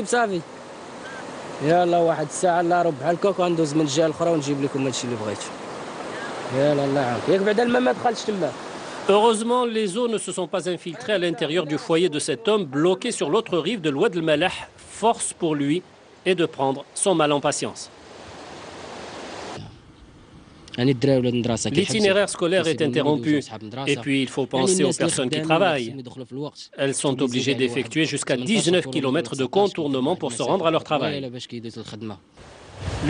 صافي يلا واحد الساعه الا ربع هكاك وندوز من الجهه الاخرى ونجيب لكم هادشي اللي بغيتو. يلا الله يعاونك ياك بعدا الماء ما دخلش تما. Heureusement, les eaux ne se sont pas infiltrées à l'intérieur du foyer de cet homme bloqué sur l'autre rive de l'Oued el-Maleh. Force pour lui est de prendre son mal en patience. L'itinéraire scolaire est interrompu et puis il faut penser aux personnes qui travaillent. Elles sont obligées d'effectuer jusqu'à 19 km de contournement pour se rendre à leur travail.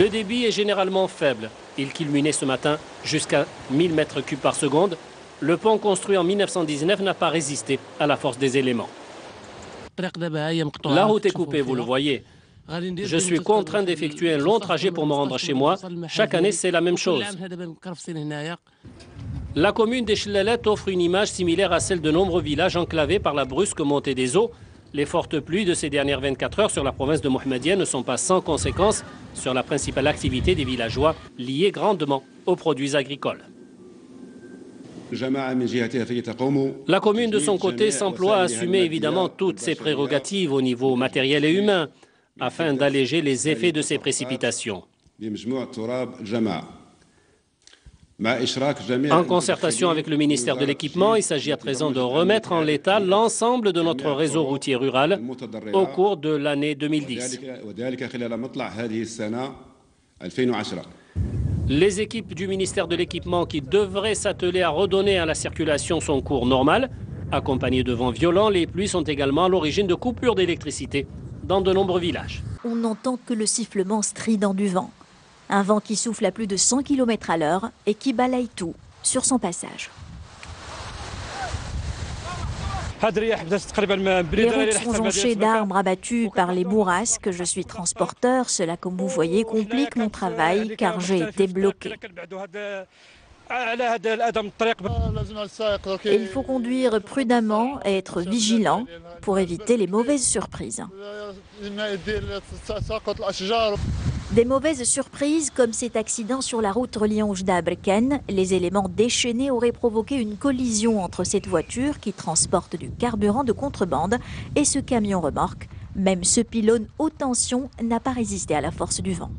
Le débit est généralement faible. Il culminait ce matin jusqu'à 1000 m3 par seconde. Le pont construit en 1919 n'a pas résisté à la force des éléments. La route est coupée, vous le voyez. Je suis contraint d'effectuer un long trajet pour me rendre chez moi. Chaque année, c'est la même chose. La commune des Chelalet offre une image similaire à celle de nombreux villages enclavés par la brusque montée des eaux. Les fortes pluies de ces dernières 24 heures sur la province de Mohammedia ne sont pas sans conséquences sur la principale activité des villageois, liée grandement aux produits agricoles. La commune, de son côté, s'emploie à assumer évidemment toutes ses prérogatives au niveau matériel et humain afin d'alléger les effets de ces précipitations. En concertation avec le ministère de l'Équipement, il s'agit à présent de remettre en l'état l'ensemble de notre réseau routier rural au cours de l'année 2010. Les équipes du ministère de l'Équipement qui devraient s'atteler à redonner à la circulation son cours normal, accompagnées de vents violents, les pluies sont également à l'origine de coupures d'électricité dans de nombreux villages. On n'entend que le sifflement strident du vent. Un vent qui souffle à plus de 100 km à l'heure et qui balaye tout sur son passage. Les routes sont jonchées d'arbres abattus par les bourrasques. Je suis transporteur. Cela, comme vous voyez, complique mon travail car j'ai été bloqué. Et il faut conduire prudemment et être vigilant pour éviter les mauvaises surprises. Des mauvaises surprises comme cet accident sur la route reliant Oujda à Brken. Les éléments déchaînés auraient provoqué une collision entre cette voiture qui transporte du carburant de contrebande et ce camion remorque. Même ce pylône haute tension n'a pas résisté à la force du vent.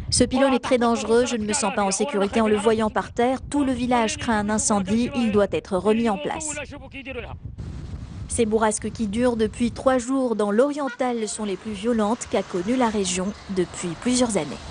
Ce pylône est très dangereux, je ne me sens pas en sécurité en le voyant par terre. Tout le village craint un incendie, il doit être remis en place. Ces bourrasques qui durent depuis 3 jours dans l'Oriental sont les plus violentes qu'a connues la région depuis plusieurs années.